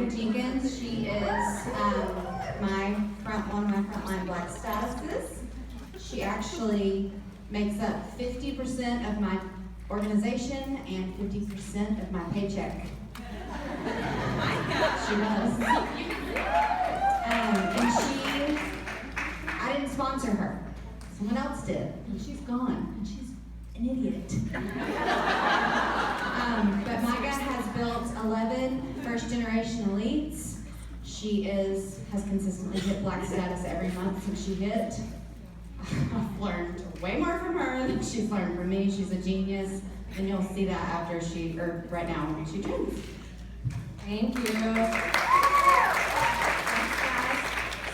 Youniqe Jenkins. She is one of my frontline black statuses. She actually makes up 50% of my organization and 50% of my paycheck. She does. I didn't sponsor her. Someone else did, and she's gone, and she's an idiot. But Micah has built 11 first-generation elites. She has consistently hit black status every month since she hit. I've learned way more from her than she's learned from me. She's a genius, and you'll see that right now when she joins. Thank you.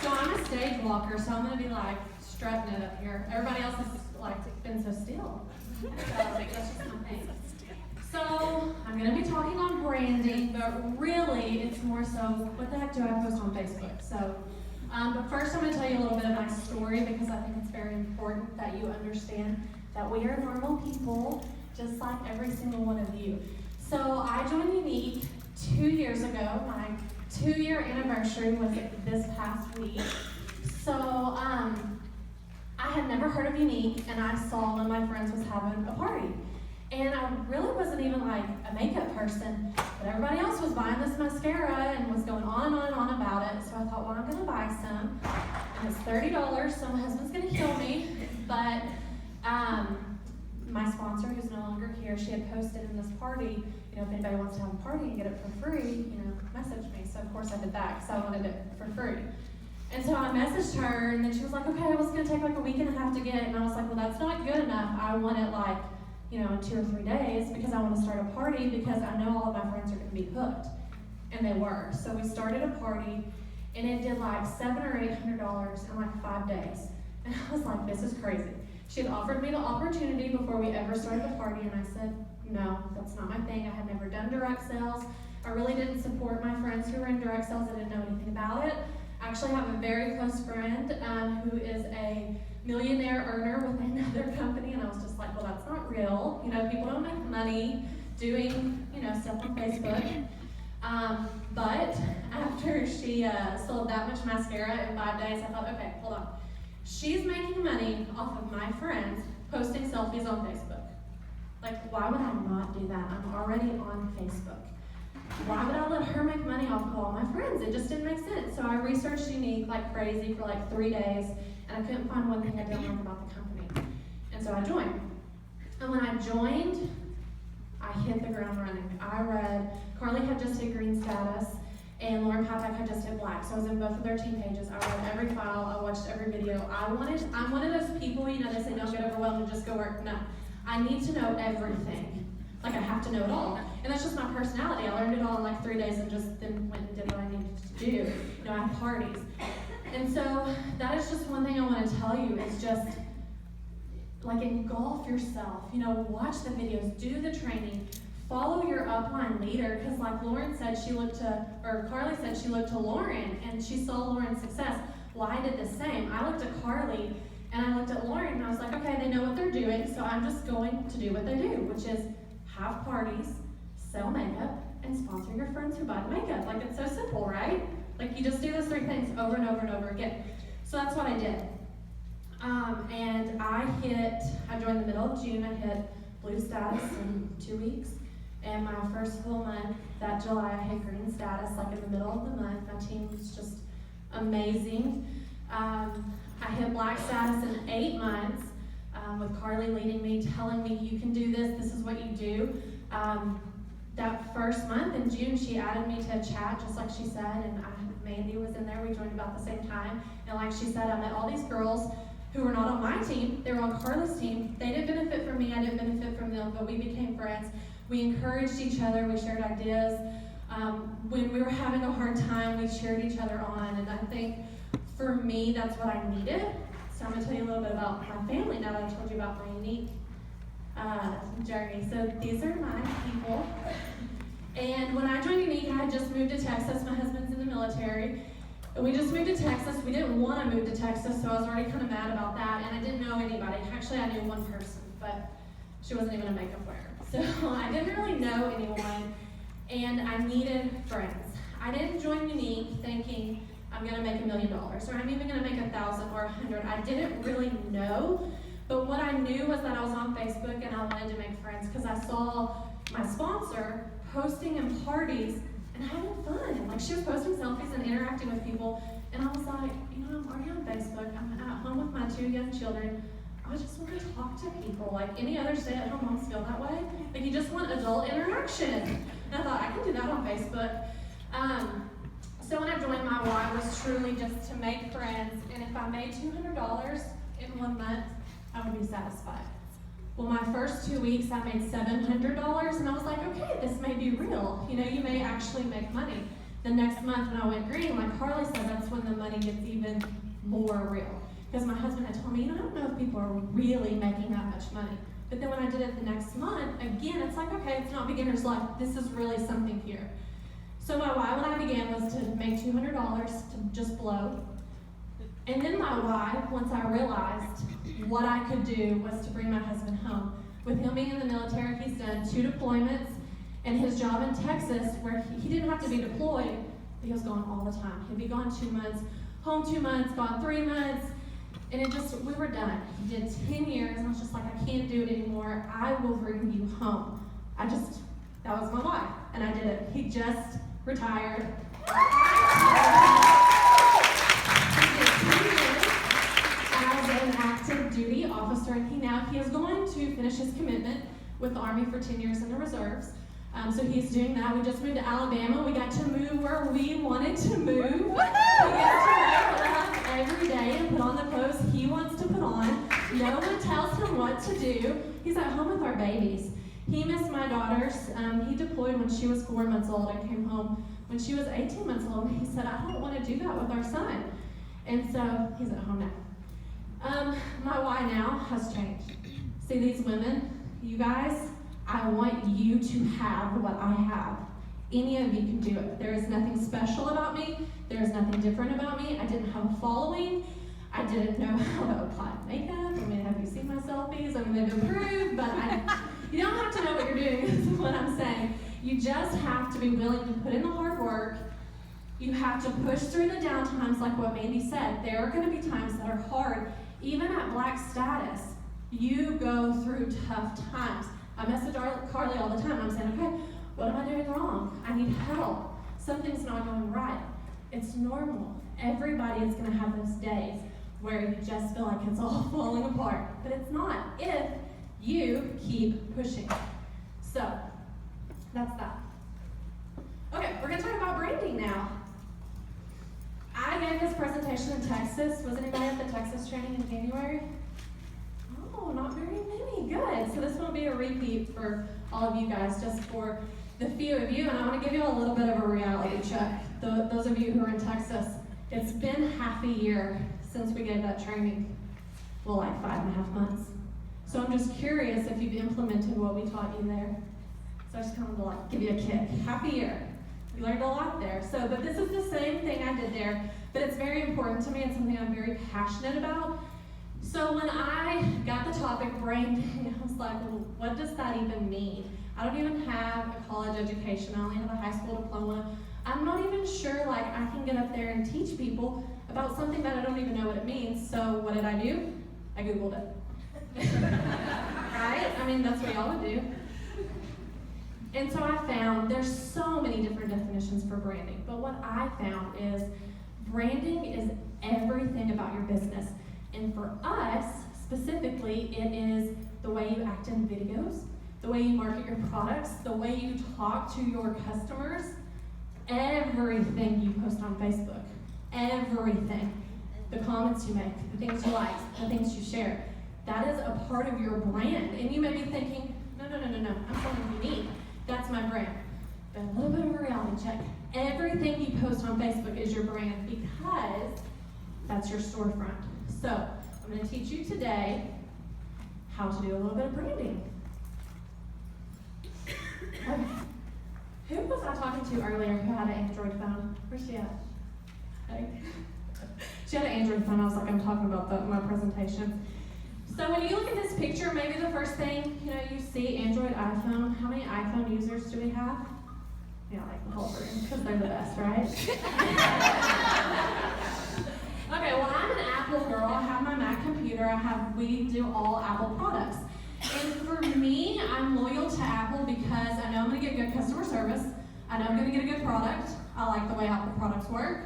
So I'm a stage walker, so I'm gonna be like strutting it up here. Everybody else has like been so still. So that's just my thing. So I'm gonna be talking on branding, but really it's more so what the heck do I post on Facebook? So, but first I'm gonna tell you a little bit of my story because I think it's very important that you understand that we are normal people, just like every single one of you. So I joined Youniqe 2 years ago. My 2-year anniversary was this past week. So I had never heard of Youniqe, and I saw one of my friends was having a party. And I really wasn't even like a makeup person, but everybody else was buying this mascara and was going on and on and on about it. So I thought, well, I'm gonna buy some. And it's $30, so my husband's gonna kill me. But my sponsor, who's no longer here, she had posted in this party, if anybody wants to have a party and get it for free, message me. So of course I did that because I wanted it for free. And so I messaged her, and then she was like, okay, well, it's gonna take like a week and a half to get it. And I was like, well, that's not good enough. I want it like, in 2 or 3 days because I want to start a party because I know all of my friends are gonna be hooked. And they were. So we started a party, and it did like $700 or $800 in like 5 days. And I was like, this is crazy. She had offered me the opportunity before we ever started the party, and I said, no, that's not my thing. I had never done direct sales. I really didn't support my friends who were in direct sales. I didn't know anything about it. I actually have a very close friend who is a millionaire earner with another company, and I was just like, well, that's not real. People don't make money doing, stuff on Facebook. But after she sold that much mascara in 5 days, I thought, okay, hold on. She's making money off of my friends posting selfies on Facebook. Like, why would I not do that? I'm already on Facebook. Why would I let her make money off of all my friends? It just didn't make sense. So I researched Youniqe like crazy for like 3 days, and I couldn't find one thing I didn't like about the company. And so I joined. And when I joined, I hit the ground running. I read, Carly had just hit green status, and Lauren Papak had just hit black. So I was in both of their team pages. I read every file, I watched every video. I'm one of those people, they say don't get overwhelmed and just go work. No, I need to know everything. Like I have to know it all. And that's just my personality. I learned it all in like 3 days and just then went and did what I needed to do. I have parties. And so that is just one thing I want to tell you is just like engulf yourself. Watch the videos, do the training, follow your upline leader, because like Carly said she looked to Lauren and she saw Lauren's success. Well, I did the same. I looked at Carly and I looked at Lauren and I was like, okay, they know what they're doing, so I'm just going to do what they do, which is have parties, sell makeup, and sponsor your friends who buy the makeup. Like, it's so simple, right? Like, you just do those 3 things over and over and over again. So that's what I did. And I joined the middle of June. I hit blue status in 2 weeks. And my first full month, that July, I hit green status, like in the middle of the month. My team was just amazing. I hit black status in 8 months. With Carly leading me, telling me, you can do this, this is what you do. That first month in June, she added me to a chat, just like she said, and Mandy was in there. We joined about the same time. And like she said, I met all these girls who were not on my team. They were on Carly's team. They didn't benefit from me, I didn't benefit from them, but we became friends. We encouraged each other, we shared ideas. When we were having a hard time, we cheered each other on, and I think for me, that's what I needed. So I'm going to tell you a little bit about my family now that I told you about my Youniqe journey. So these are my people. And when I joined Youniqe, I had just moved to Texas. My husband's in the military. And we just moved to Texas. We didn't want to move to Texas, so I was already kind of mad about that. And I didn't know anybody. Actually, I knew one person, but she wasn't even a makeup wearer. So I didn't really know anyone. And I needed friends. I didn't join Youniqe thinking I'm gonna make $1 million, or I'm even gonna make 1,000 or 100. I didn't really know, but what I knew was that I was on Facebook and I wanted to make friends because I saw my sponsor posting in parties and having fun. Like, she was posting selfies and interacting with people, and I was like, I'm already on Facebook. I'm at home with my 2 young children. I just want to talk to people. Like any other stay-at-home moms feel that way. Like, you just want adult interaction. And I thought, I can do that on Facebook. So when I joined, my why was truly just to make friends. And if I made $200 in 1 month, I would be satisfied. Well, my first 2 weeks, I made $700, and I was like, okay, this may be real. You may actually make money. The next month when I went green, like Carly said, that's when the money gets even more real. Because my husband had told me, I don't know if people are really making that much money. But then when I did it the next month, again, it's like, okay, it's not beginner's luck. This is really something here. So my why when I began was to make $200 to just blow. And then my why, once I realized what I could do, was to bring my husband home. With him being in the military, he's done 2 deployments, and his job in Texas, where he didn't have to be deployed, but he was gone all the time. He'd be gone 2 months, home 2 months, gone 3 months, and we were done. He did 10 years, and I was just like, I can't do it anymore. I will bring you home. That was my why, and I did it. He just retired. As an active duty officer, and he is going to finish his commitment with the Army for 10 years in the reserves. So he's doing that. We just moved to Alabama. We got to move where we wanted to move. We get to wake up every day and put on the clothes he wants to put on. No one tells him what to do. He's at home with our babies. He missed my daughters. He deployed when she was 4 months old and came home when she was 18 months old. And he said, I don't want to do that with our son. And so he's at home now. My why now has changed. See, these women, you guys, I want you to have what I have. Any of you can do it. There is nothing special about me. There is nothing different about me. I didn't have a following. I didn't know how to apply makeup. Have you seen my selfies? They've improved, but you don't have to know what you're doing, is what I'm saying. You just have to be willing to put in the hard work. You have to push through the down times, like what Mandy said. There are going to be times that are hard. Even at Black status, you go through tough times. I message Carly all the time. I'm saying, okay, what am I doing wrong? I need help. Something's not going right. It's normal. Everybody is going to have those days where you just feel like it's all falling apart. But it's not if you keep pushing. So, that's that. Okay, we're going to talk about branding now. I gave this presentation in Texas. Was anybody at the Texas training in January? Oh, not very many. Good. So this won't be a repeat for all of you guys, just for the few of you. And I want to give you a little bit of a reality check. Those of you who are in Texas, it's been half a year since we gave that training. Well, like 5.5 months. So I'm just curious if you've implemented what we taught you there. So I just kind of like give you a kick. Half a year. We learned a lot there. But this is the same thing I did there, but it's very important to me. It's something I'm very passionate about. So when I got the topic branding, I was like, well, what does that even mean? I don't even have a college education. I only have a high school diploma. I'm not even sure like I can get up there and teach people about something that I don't even know what it means. So what did I do? I Googled it. Right? That's what y'all would do. And so I found there's so many different definitions for branding, but what I found is branding is everything about your business. And for us, specifically, it is the way you act in videos, the way you market your products, the way you talk to your customers, everything you post on Facebook, everything. The comments you make, the things you like, the things you share. That is a part of your brand. And you may be thinking, no, I'm something unique. That's my brand. But a little bit of a reality check. Everything you post on Facebook is your brand because that's your storefront. So I'm going to teach you today how to do a little bit of branding. Okay. Who was I talking to earlier who had an Android phone? Where's she at? Hey. She had an Android phone. I was like, I'm talking about that in my presentation. So when you look at this picture, maybe the first thing, you see Android, iPhone. How many iPhone users do we have? Yeah, like the whole room, because they're the best, right? Okay, well, I'm an Apple girl. I have my Mac computer. We do all Apple products. And for me, I'm loyal to Apple because I know I'm going to get good customer service. I know I'm going to get a good product. I like the way Apple products work.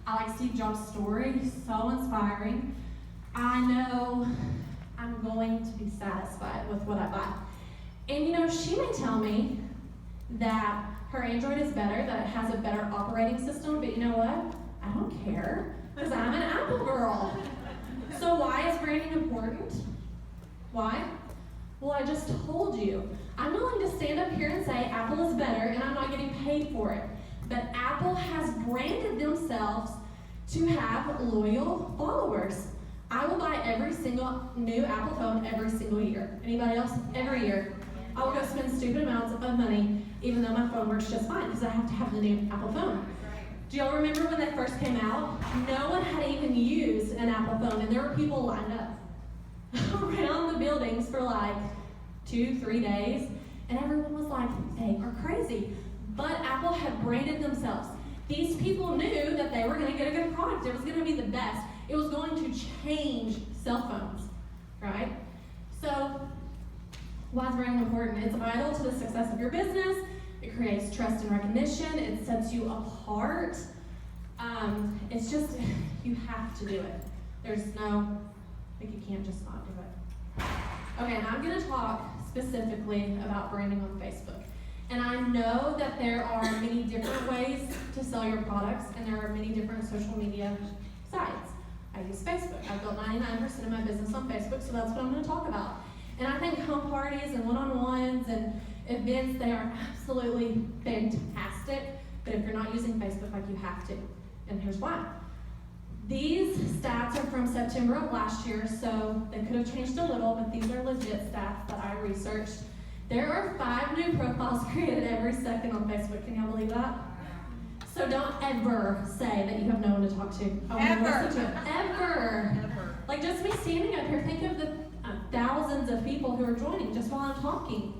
I like Steve Jobs' story. He's so inspiring. I know I'm going to be satisfied with what I buy. And she may tell me that her Android is better, that it has a better operating system, but you know what? I don't care, because I'm an Apple girl. So why is branding important? Why? Well, I just told you. I'm willing to stand up here and say Apple is better, and I'm not getting paid for it. But Apple has branded themselves to have loyal followers. I will buy every single new Apple phone every single year. Anybody else? Every year. I will go spend stupid amounts of money, even though my phone works just fine, because I have to have the new Apple phone. Do y'all remember when they first came out? No one had even used an Apple phone, and there were people lined up around the buildings for like 2-3 days, and everyone was like, they are crazy. But Apple had branded themselves. These people knew that they were going to get a good product. It was going to be the best. It was going to change cell phones, right? So, why is branding important? It's vital to the success of your business. It creates trust and recognition. It sets you apart. It's just, you have to do it. There's no, you can't just not do it. Okay, and I'm going to talk specifically about branding on Facebook. And I know that there are many different ways to sell your products, and there are many different social media sites. I use Facebook. I've built 99% of my business on Facebook, so that's what I'm going to talk about. And I think home parties and one-on-ones and events, they are absolutely fantastic, but if you're not using Facebook, like, you have to. And here's why. These stats are from September of last year, so they could have changed a little, but these are legit stats that I researched. There are 5 new profiles created every second on Facebook. Can y'all believe that? So don't ever say that you have no one to talk to. Ever. Like, just me standing up here, think of the thousands of people who are joining just while I'm talking.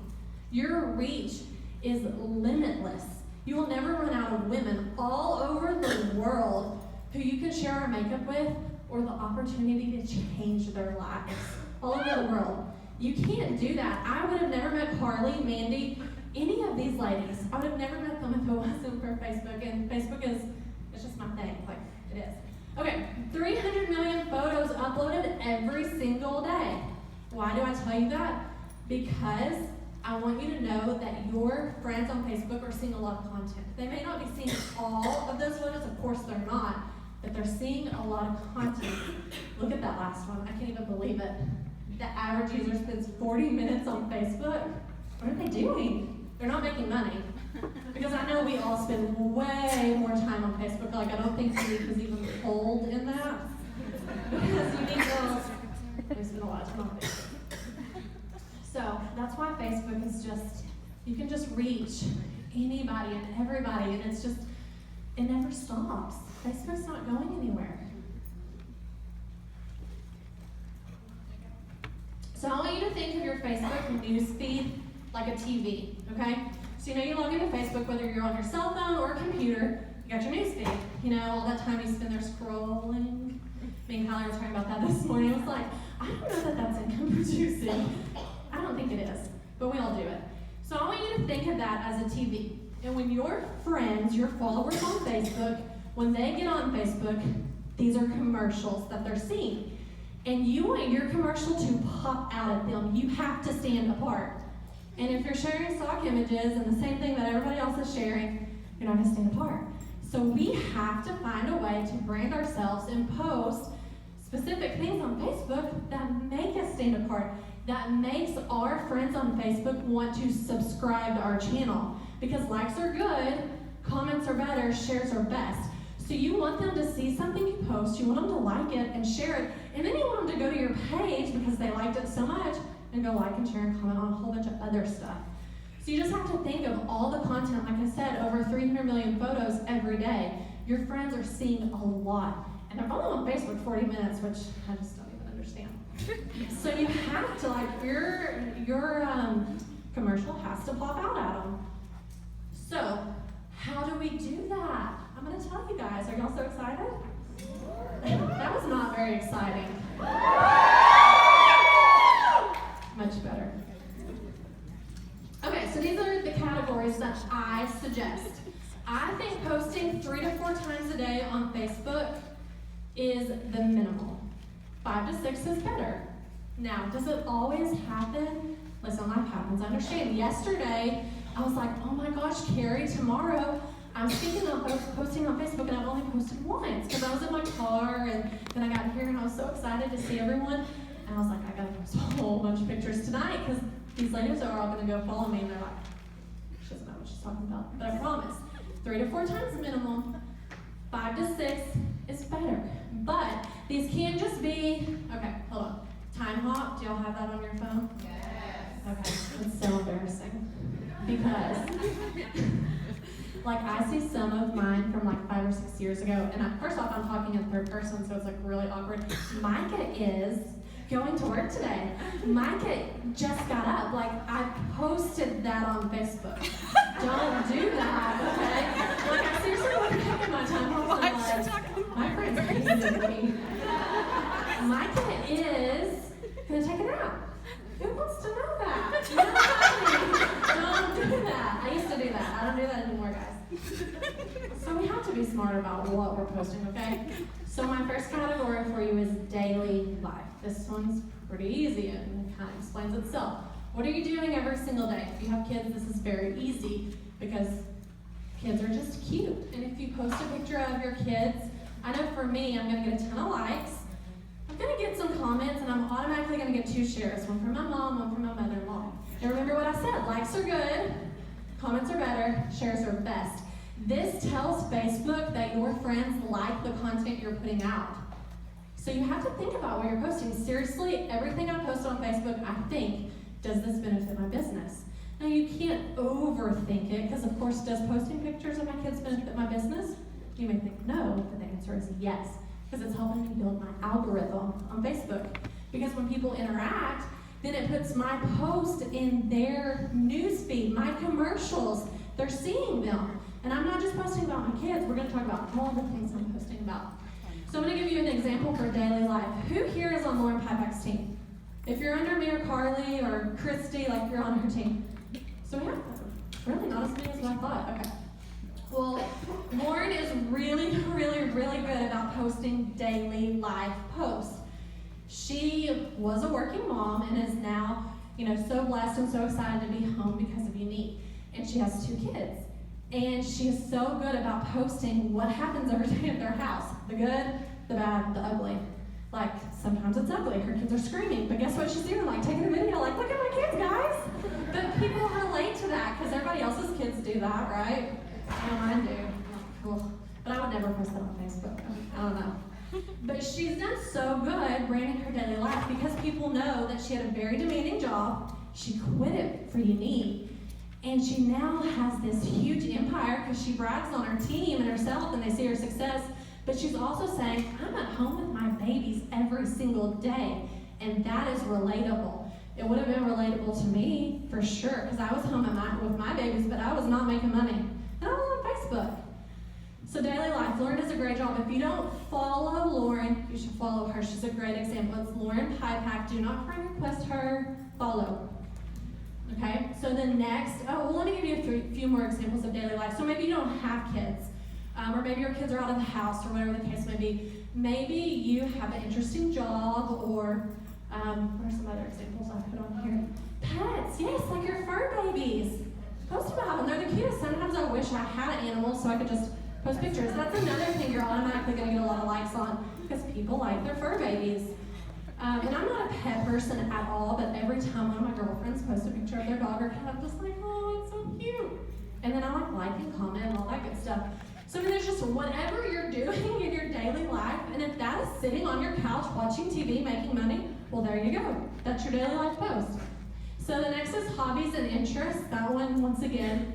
Your reach is limitless. You will never run out of women all over the world who you can share our makeup with, or the opportunity to change their lives all over the world. You can't do that. I would have never met Carly, Mandy, any of these ladies. I would have never met them if it wasn't for Facebook, and Facebook it's just my thing, like, it is. Okay, 300 million photos uploaded every single day. Why do I tell you that? Because I want you to know that your friends on Facebook are seeing a lot of content. They may not be seeing all of those photos, of course they're not, but they're seeing a lot of content. Look at that last one, I can't even believe it. The average user spends 40 minutes on Facebook. What are they doing? They're not making money. Because I know we all spend way more time on Facebook. Like, I don't think Youniqe was even pulled in that. Because Youniqe we spend a lot of time on Facebook. So that's why Facebook is just, you can just reach anybody and everybody, and it's just, it never stops. Facebook's not going anywhere. So I want you to think of your Facebook newsfeed like a TV, okay? So you log into Facebook, whether you're on your cell phone or a computer, you got your newsfeed. All that time you spend there scrolling. Me and Kylie were talking about that this morning. I was like, I don't know that that's income producing. I don't think it is, but we all do it. So I want you to think of that as a TV. And when your friends, your followers on Facebook, when they get on Facebook, these are commercials that they're seeing. And you want your commercial to pop out at them. You have to stand apart. And if you're sharing stock images and the same thing that everybody else is sharing, you're not going to stand apart. So we have to find a way to brand ourselves and post specific things on Facebook that make us stand apart, that makes our friends on Facebook want to subscribe to our channel. Because likes are good, comments are better, shares are best. So you want them to see something you post, you want them to like it and share it, and then you want them to go to your page because they liked it so much and go like and share and comment on a whole bunch of other stuff. So you just have to think of all the content, like I said, over 300 million photos every day. Your friends are seeing a lot. And they're only on Facebook 40 minutes, which I just don't even understand. So you have to, like, your commercial has to pop out at them. So How do we do that? I'm going to tell you guys. Are y'all so excited? That was not very exciting. Much better. Okay, so these are the categories that I suggest. I think posting 3 to 4 times a day on Facebook is the minimal. 5 to 6 is better. Now, does it always happen? Listen, life happens. I understand. Yesterday, I was like, oh my gosh, Carrie, tomorrow I'm speaking on posting on Facebook, and I've only posted once because I was in my car, and then I got here and I was so excited to see everyone. And I was like, I gotta post a whole bunch of pictures tonight because these ladies are all gonna go follow me, and they're like, she doesn't know what she's talking about. But I promise, 3 to 4 times minimum, 5 to 6 is better. But these can't just be, okay, hold on. Time hop, do y'all have that on your phone? Yes. Okay, it's so embarrassing. Because, like, I see some of mine from like 5 or 6 years ago, and first off, I'm talking in third person, so it's like really awkward. Micah is going to work today. Micah just got up. Like, I posted that on Facebook. Don't do that, okay? Like, I seriously look back at my time hop and I'm like, my friend's hating me. Micah is gonna take a nap. Who wants to know that? Don't do that. I used to do that. I don't do that anymore, guys. So we have to be smart about what we're posting, okay? So my first category for you is daily life. This one's pretty easy and it kind of explains itself. What are you doing every single day? If you have kids, this is very easy because kids are just cute. And if you post a picture of your kids, I know for me, I'm gonna get a ton of likes. I'm gonna get some comments, and I'm automatically gonna get 2 shares, one from my mom, one from my mother-in-law. And remember what I said, likes are good, comments are better, shares are best. This tells Facebook that your friends like the content you're putting out. So you have to think about what you're posting. Seriously, everything I post on Facebook, I think, does this benefit my business? Now you can't overthink it, because of course, does posting pictures of my kids benefit my business? You may think no, but the answer is yes. Because it's helping me build my algorithm on Facebook. Because when people interact, then it puts my post in their newsfeed, my commercials. They're seeing them. And I'm not just posting about my kids. We're going to talk about all the things I'm posting about. So I'm going to give you an example for daily life. Who here is on Lauren Pypack's team? If you're under me or Carly or Christy, like you're on her team. So yeah, really not as many as I thought. Okay. Well, Lauren is really good about posting daily life posts. She was a working mom and is now, so blessed and so excited to be home because of Youniqe. And she has 2 kids. And she is so good about posting what happens every day at their house. The good, the bad, the ugly. Like, sometimes it's ugly. Her kids are screaming. But guess what she's doing? Like, taking a video, like, look at my kids, guys. But people relate to that because everybody else's kids do that, right? Mine do. Cool. But I would never post that on Facebook. I don't know. But she's done so good branding her daily life because people know that she had a very demanding job. She quit it for Youniqe. And she now has this huge empire because she brags on her team and herself and they see her success. But she's also saying, I'm at home with my babies every single day. And that is relatable. It would have been relatable to me for sure because I was home with my babies, but I was not making money. And I was on Facebook. So daily life, Lauren does a great job. If you don't follow Lauren, you should follow her. She's a great example. It's Lauren Pypack. Do not friend request her. Follow. Okay? So then next, let me give you a few more examples of daily life. So maybe you don't have kids. Or maybe your kids are out of the house or whatever the case may be. Maybe you have an interesting job or, what are some other examples I put on here? Pets, yes, like your fur babies. Post about them, they're the cutest. Sometimes I wish I had an animal so I could just post pictures. That's another thing you're automatically going to get a lot of likes on because people like their fur babies. And I'm not a pet person at all, but every time one of my girlfriends posts a picture of their dog or cat, I'm just like, oh, it's so cute. And then I like and comment and all that good stuff. So I mean, there's just whatever you're doing in your daily life, and if that is sitting on your couch watching TV, making money, well, there you go. That's your daily life post. So the next is hobbies and interests. That one, once again,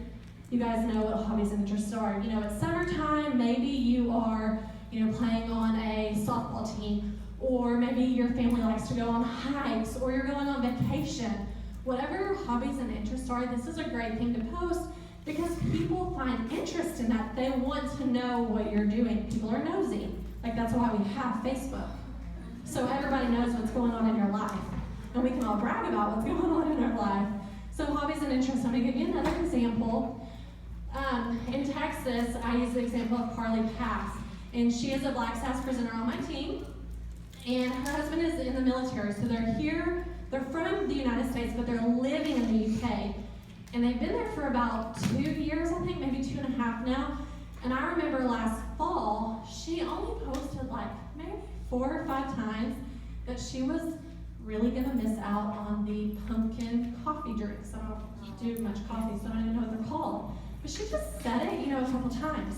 you guys know what hobbies and interests are. It's summertime, maybe you are, playing on a softball team, or maybe your family likes to go on hikes, or you're going on vacation. Whatever your hobbies and interests are, this is a great thing to post Because people find interest in that. They want to know what you're doing. People are nosy. Like, that's why we have Facebook. So everybody knows what's going on in your life. And we can all brag about what's going on in our life. So hobbies and interests. I'm going to give you another example. In Texas, I use the example of Carly Pass. And she is a Black Sass presenter on my team. And her husband is in the military. So they're here. They're from the United States, but they're living in the UK. And they've been there for about 2 years, I think, maybe 2.5 now. And I remember last fall, she only posted like maybe 4 or 5 times that she was really gonna miss out on the pumpkin coffee drinks. I don't do much coffee, so I don't even know what they're called. But she just said it, a couple times.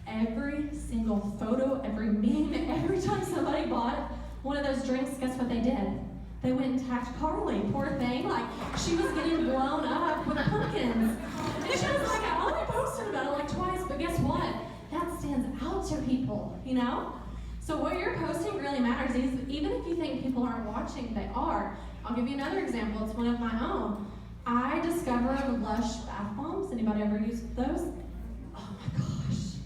Every single photo, every meme, every time somebody bought one of those drinks, guess what they did? They went and tagged Carly, poor thing. Like, she was getting blown up with pumpkins. And she was like, I only posted about it like twice, but guess what? That stands out to people, So what you're posting really matters. Even if you think people aren't watching, they are. I'll give you another example. It's one of my own. I discovered Lush bath bombs. Anybody ever used those? Oh my gosh.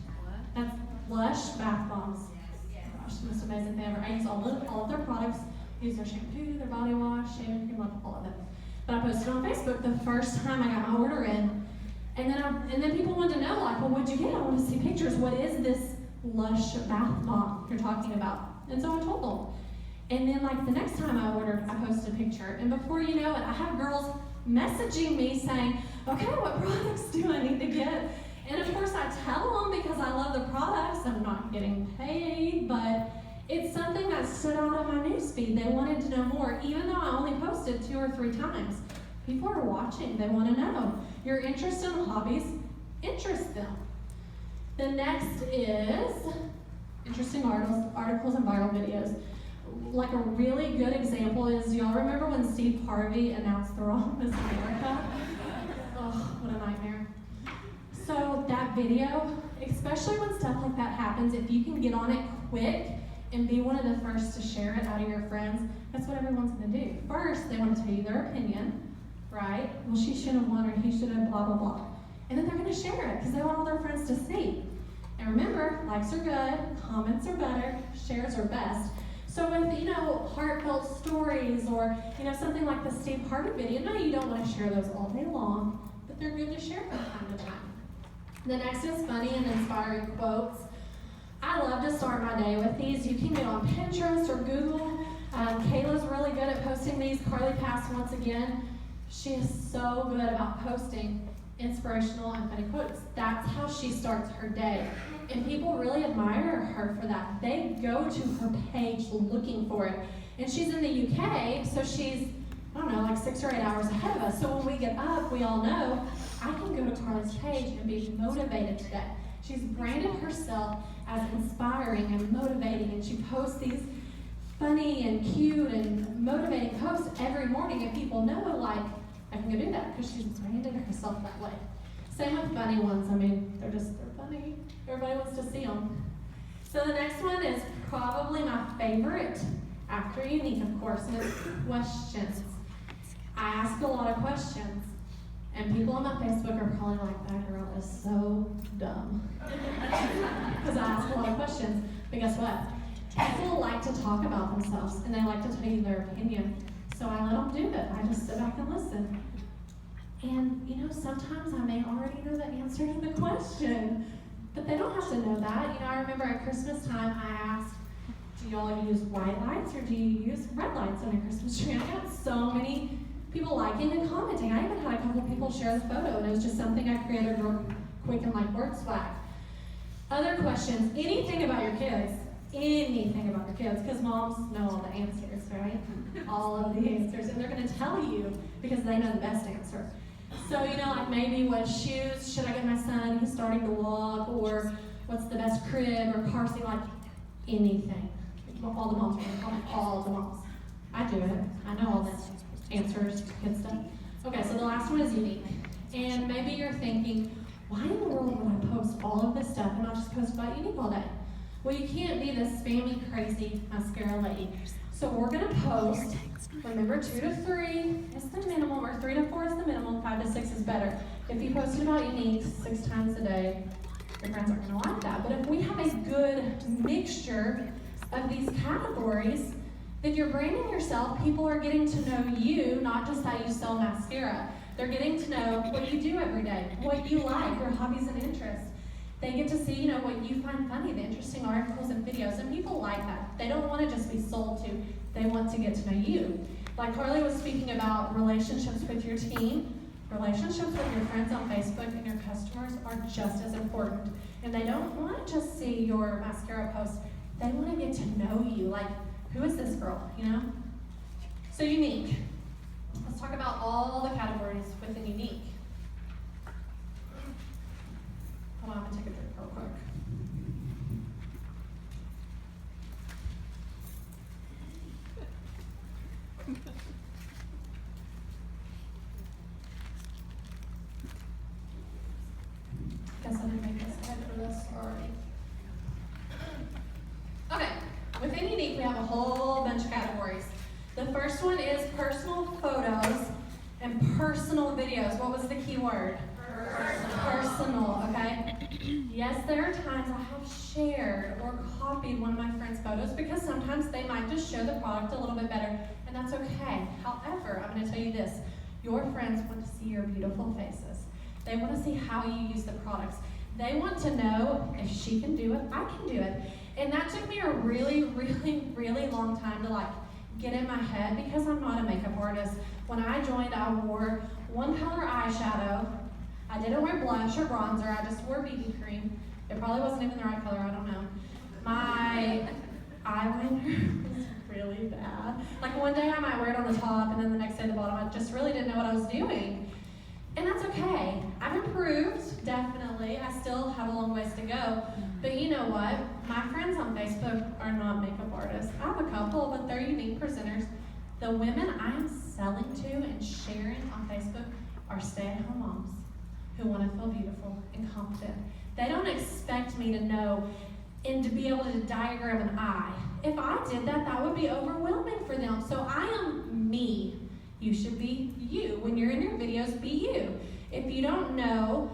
That's Lush bath bombs. Gosh, the most amazing thing ever. I use all of their products. Use their shampoo, their body wash, shaving cream, all of it. But I posted on Facebook the first time I got my order in. And then people wanted to know, like, well, what'd you get? I want to see pictures. What is this Lush bath bomb you're talking about? And so I told them. And then, like, the next time I ordered, I posted a picture. And before you know it, I have girls messaging me saying, okay, what products do I need to get? And of course, I tell them because I love the products. I'm not getting paid, but it's something that stood out on my newsfeed. They wanted to know more, even though I only posted 2 or 3 times. People are watching. They want to know. Your interest in hobbies interest them. The next is interesting articles and viral videos. Like a really good example is, y'all remember when Steve Harvey announced the wrong Miss America? Oh, what a nightmare. So that video, especially when stuff like that happens, if you can get on it quick and be one of the first to share it out of your friends, that's what everyone's going to do. First, they want to tell you their opinion, right? Well, she should have won, or he should have, blah, blah, blah. And then they're going to share it because they want all their friends to see. And remember, likes are good, comments are better, shares are best. So with, heartfelt stories or, something like the Steve Harvey video, no, you don't want to share those all day long, but they're good to share from time to time. The next is funny and inspiring quotes. I love to start my day with these. You can get on Pinterest or Google. Kayla's really good at posting these. Carly Pass, once again, she is so good about posting inspirational and funny quotes. That's how she starts her day. And people really admire her for that. They go to her page looking for it. And she's in the UK, so she's, like 6 or 8 hours ahead of us. So when we get up, we all know, I can go to Carly's page and be motivated today. She's branded herself as inspiring and motivating, and she posts these funny and cute and motivating posts every morning, and people know, like, I can go do that because she's branded herself that way. Same with funny ones. They're funny. Everybody wants to see them. So the next one is probably my favorite, after Youniqe, of course, and it's questions. I ask a lot of questions, and people on my Facebook are probably like, that girl is so dumb. Because I ask a lot of questions. But guess what? People like to talk about themselves, and they like to tell you their opinion. So I let them do it. I just sit back and listen. And, sometimes I may already know the answer to the question, but they don't have to know that. I remember at Christmas time, I asked, do y'all use white lights or do you use red lights on your Christmas tree? And I got so many people liking and commenting. I even had a couple people share the photo, and it was just something I created real quick and like word swag. Other questions, anything about your kids, because moms know all the answers, right? All of the answers, and they're going to tell you because they know the best answer. So, like maybe what shoes should I get my son? He's starting to walk, or what's the best crib or car seat, like anything. All the moms, all the moms. I do it. I know all the answers to kid stuff. Okay, so the last one is Youniqe. And maybe you're thinking, why in the world would I post all of this stuff and not just post about Youniqe all day? Well, you can't be this spammy, crazy mascara lady. So we're gonna post, remember 2 to 3 is the minimum, or 3 to 4 is the minimum, 5 to 6 is better. If you posted about Youniqe 6 times a day, your friends aren't gonna like that. But if we have a good mixture of these categories, then you're branding yourself, people are getting to know you, not just that you sell mascara. They're getting to know what you do every day, what you like, your hobbies and interests. They get to see, what you find funny, the interesting articles and videos, and people like that. They don't want to just be sold to, they want to get to know you. Like Carly was speaking about relationships with your team, relationships with your friends on Facebook and your customers are just as important. And they don't want to just see your mascara post, they want to get to know you. Like, who is this girl, So Youniqe. Let's talk about all the categories within Youniqe. Hold on, I'm gonna take a drink real quick. Guess I didn't make this head for this already. Okay, within Youniqe we have a whole bunch of categories. The first one is personal photos and personal videos. What was the key word? Personal, okay? Yes, there are times I have shared or copied one of my friends' photos because sometimes they might just show the product a little bit better, and that's okay. However, I'm going to tell you this. Your friends want to see your beautiful faces. They want to see how you use the products. They want to know if she can do it, I can do it. And that took me a really, really, really long time to get in my head because I'm not a makeup artist. When I joined, I wore one color eyeshadow. I didn't wear blush or bronzer, I just wore BB cream. It probably wasn't even the right color, I don't know. My eyeliner was really bad. Like one day I might wear it on the top and then the next day the bottom. I just really didn't know what I was doing. And that's okay. I've improved, definitely. I still have a long ways to go. But you know what? My friends on Facebook are not makeup artists. I have a couple, but they're Youniqe presenters. The women I am selling to and sharing on Facebook are stay-at-home moms who want to feel beautiful and confident. They don't expect me to know and to be able to diagram an eye. If I did that, that would be overwhelming for them. So I am me. You should be you. When you're in your videos, be you. If you don't know,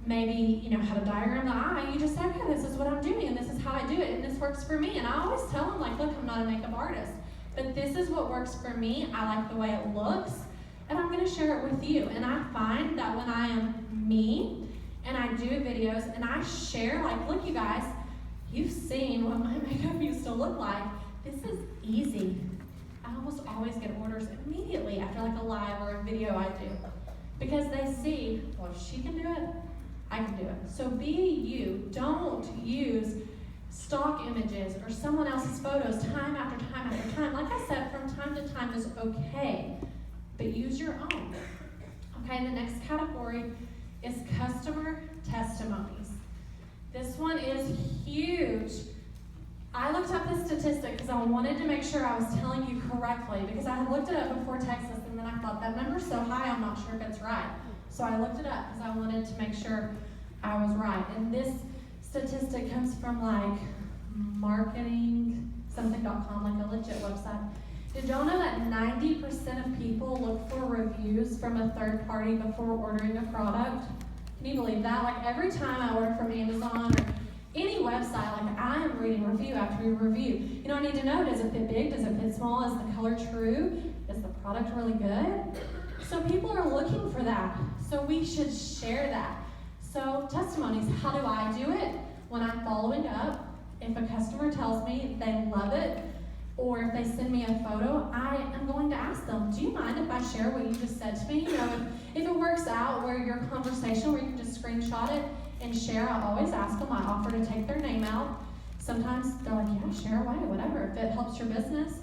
maybe, how to diagram the eye, you just say, okay, this is what I'm doing, and this is how I do it, and this works for me. And I always tell them, look, I'm not a makeup artist, but this is what works for me. I like the way it looks, and I'm going to share it with you. And I find that when I am me, and I do videos, and I share, look, you guys, you've seen what my makeup used to look like. This is easy. I almost always get orders immediately after a live or a video I do. Because they see, well, if she can do it, I can do it. So be you. Don't use stock images or someone else's photos time after time after time. Like I said, from time to time is okay, but use your own. Okay, the next category is customer testimonies. This one is huge. I looked up this statistic because I wanted to make sure I was telling you correctly, because I had looked it up before Texas and then I thought that number's so high I'm not sure if it's right. So I looked it up because I wanted to make sure I was right. And this statistic comes from marketing-something.com, a legit website. Did y'all know that 90% of people look for reviews from a third party before ordering a product? Can you believe that? Every time I order from Amazon or any website, I am reading review after review. I need to know, does it fit big? Does it fit small? Is the color true? Is the product really good? So people are looking for that. So we should share that. So testimonies, how do I do it? When I'm following up, if a customer tells me they love it, or if they send me a photo, I am going to ask them, do you mind if I share what you just said to me? If it works out where your conversation, where you can just screenshot it and share, I always ask them. I offer to take their name out. Sometimes they're like, yeah, share away, whatever, if it helps your business.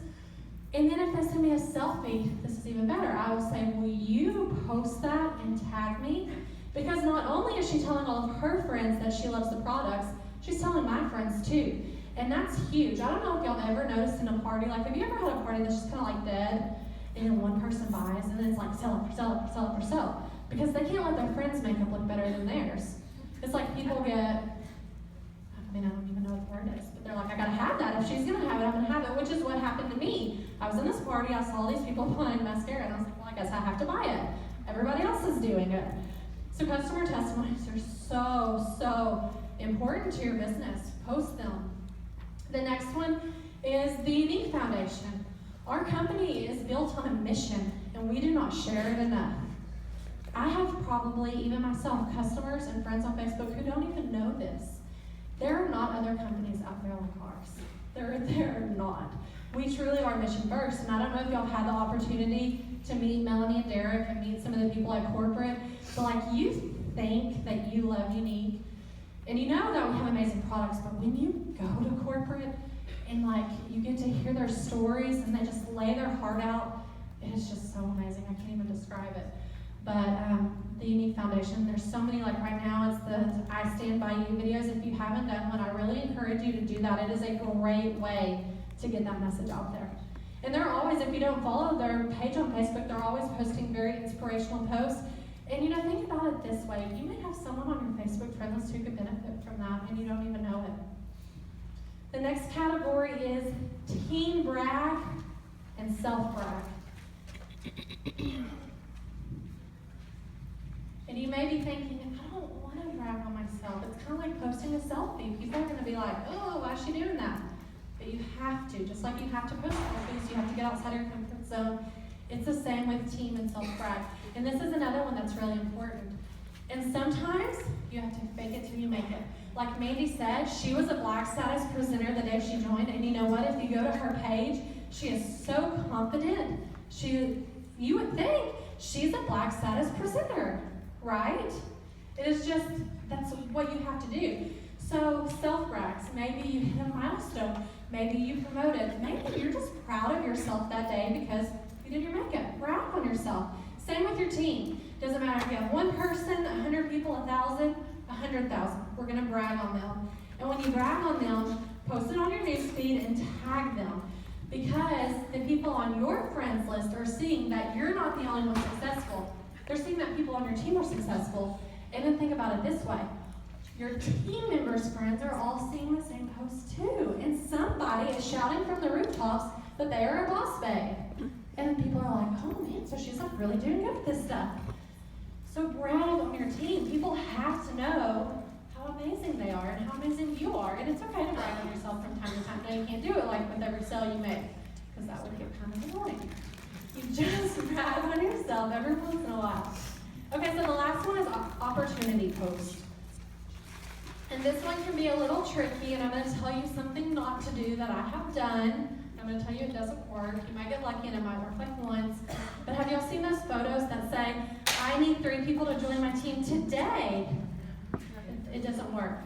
And then if they send me a selfie, this is even better. I will say, will you post that and tag me? Because not only is she telling all of her friends that she loves the products, she's telling my friends too. And that's huge. I don't know if y'all ever noticed in a party, have you ever had a party that's just kind of dead, and then one person buys, and then it's sell it for sale, for sale, for sale. Because they can't let their friends' makeup look better than theirs. It's people get, I don't even know what the word is, but they're I gotta have that. If she's gonna have it, I'm gonna have it, which is what happened to me. I was in this party, I saw these people buying mascara, and I was like, well, I guess I have to buy it. Everybody else is doing it. So customer testimonies are so important to your business. Post them. The next one is the Youniqe Foundation. Our company is built on a mission, and we do not share it enough. I have probably, even myself, customers and friends on Facebook who don't even know this. There are not other companies out there like ours. There are not. We truly are mission first, and I don't know if y'all had the opportunity to meet Melanie and Derek and meet some of the people at corporate, but like you think that you love Youniqe, and you know that we have amazing products, but when you go to corporate and like you get to hear their stories and they just lay their heart out, it is just so amazing. I can't even describe it. But the Youniqe Foundation, there's so many, like right now it's the I Stand By You videos. If you haven't done one, I really encourage you to do that. It is a great way to get that message out there. And they're always, if you don't follow their page on Facebook, they're always posting very inspirational posts. And you know, think about it this way. You may have someone on your Facebook friend list who could benefit from that and you don't even know it. The next category is teen brag and self-brag. And you may be thinking, I don't want to brag on myself. It's kind of like posting a selfie. People are going to be like, oh, why is she doing that? But you have to. Just like you have to post selfies, you have to get outside your comfort zone. It's the same with team and self-brag. And this is another one that's really important. And sometimes you have to fake it till you make it. Like Mandy said, she was a Black status presenter the day she joined. And you know what? If you go to her page, she is so confident. You would think she's a Black status presenter. Right? It is just, that's what you have to do. So self-brags, maybe you hit a milestone, maybe you promoted, maybe you're just proud of yourself that day because you did your makeup. Brag on yourself. Same with your team. Doesn't matter if you have one person, 100 people, 1,000, 100,000. We're gonna brag on them. And when you brag on them, post it on your newsfeed and tag them. Because the people on your friends list are seeing that you're not the only one successful. They're seeing that people on your team are successful. And then think about it this way. Your team members' friends are all seeing the same post too. And somebody is shouting from the rooftops that they are a boss babe. And then people are like, oh man, so she's like really doing good with this stuff. So brag on your team. People have to know how amazing they are and how amazing you are. And it's okay to brag on yourself from time to time. Now you can't do it like with every sale you make, because that would get kind of annoying. You just brag on yourself every once in a while. Okay, so the last one is opportunity post. And this one can be a little tricky, and I'm going to tell you something not to do that I have done. I'm going to tell you it doesn't work. You might get lucky and it might work like once. But have y'all seen those photos that say, I need 3 people to join my team today? It doesn't work.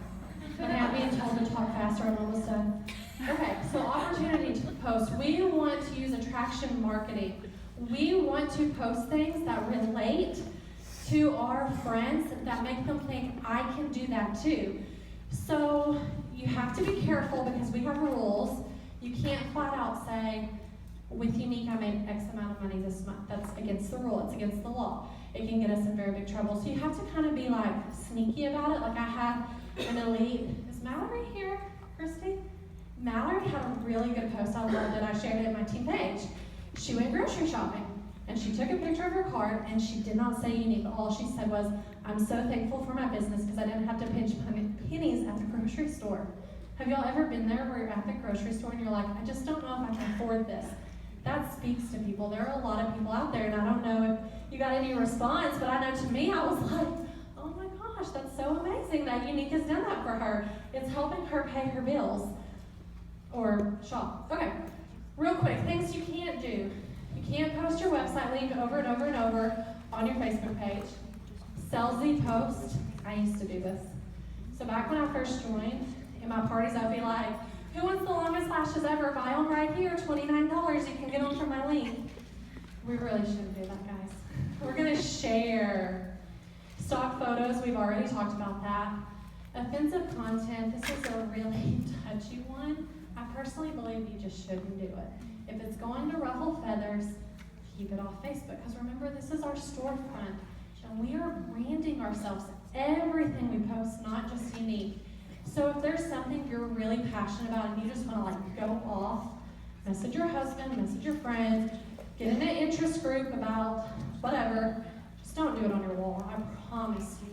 Okay, I'm being told to talk faster. I'm almost done. Okay, so opportunity to post. We want to use attraction marketing. We want to post things that relate to our friends that make them think, I can do that too. So you have to be careful because we have rules. You can't flat out say, with Youniqe I made X amount of money this month. That's against the rule. It's against the law. It can get us in very big trouble. So you have to kind of be like sneaky about it. Like I had an elite, is Mallory here, Christy? Mallory had a really good post. I loved it. I shared it in my team page. She went grocery shopping, and she took a picture of her cart, and she did not say Youniqe. All she said was, I'm so thankful for my business because I didn't have to pinch pennies at the grocery store. Have y'all ever been there where you're at the grocery store and you're like, I just don't know if I can afford this? That speaks to people. There are a lot of people out there, and I don't know if you got any response, but I know to me, I was like, oh my gosh, that's so amazing that Youniqe has done that for her. It's helping her pay her bills or shop. Okay. Real quick, things you can't do. You can't post your website link over and over and over on your Facebook page. Salesy post. I used to do this. So back when I first joined, in my parties, I'd be like, who wants the longest lashes ever? Buy them right here, $29. You can get them from my link. We really shouldn't do that, guys. We're going to share. Stock photos, we've already talked about that. Offensive content, this is a really touchy one. I personally believe you just shouldn't do it. If it's going to ruffle feathers, keep it off Facebook. Because remember, this is our storefront. And we are branding ourselves. Everything we post, not just Youniqe. So if there's something you're really passionate about and you just want to like go off, message your husband, message your friends, get in an interest group about whatever. Just don't do it on your wall. I promise you.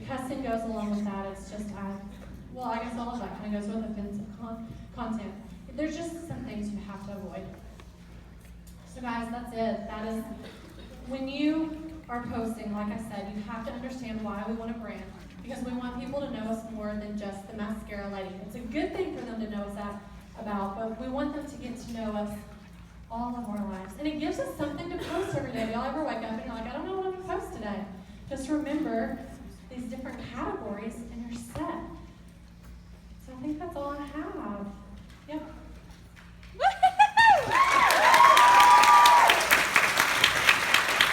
Cussing goes along with that. It's just, I guess all of that kind of goes with offensive content. There's just some things you have to avoid. So guys, that's it. That is, when you are posting, like I said, you have to understand why we want to brand. Because we want people to know us more than just the mascara lady. It's a good thing for them to know us that about, but we want them to get to know us all of our lives. And it gives us something to post every day. Y'all ever wake up and you're like, I don't know what I'm going to post today. Just remember these different categories and you're set.